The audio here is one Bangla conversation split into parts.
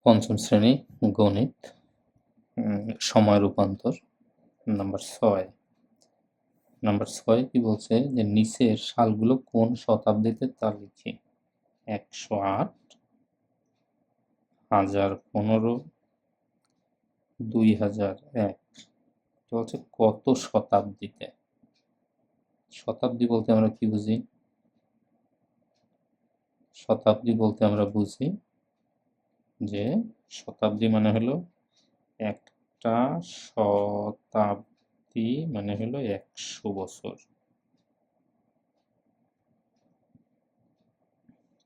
পঞ্চম শ্রেণী গণিত সময় রূপান্তর নাম্বার ৬ কি বলছে যে নিচের সালগুলো কোন শতাব্দীতে তা লিখি ১০৮ ১০১৫ ২০০১ এটা হচ্ছে কত শতাব্দীতে। শতাব্দী বলতে আমরা কি বুঝি? শতাব্দী বলতে আমরা বুঝি যে শতাব্দী মানে হলো একটা শতাব্দী মানে হলো ১০০ বছর।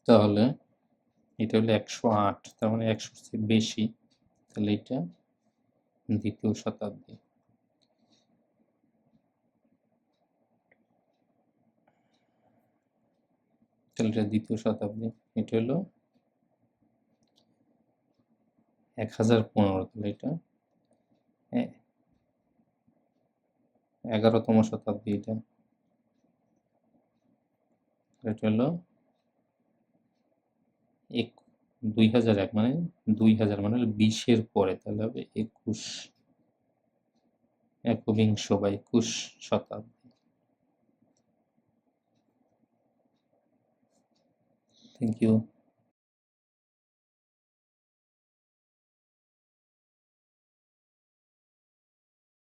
তাহলে এটা হলো ১০৮, তার মানে ১০০-র চেয়ে বেশি, তাহলে এটা দ্বিতীয় শতাব্দী। তাহলে এটা দ্বিতীয় শতাব্দী। এটা হলো ১০১৫, তাহলে এটা ১১তম শতাব্দী। এটা হলো ২০০১, মানে ২০০০ মানে হলো ২০-এর পরে, তাহলে হবে ২১, একবিংশ বা ২১ শতাব্দী। Thank you.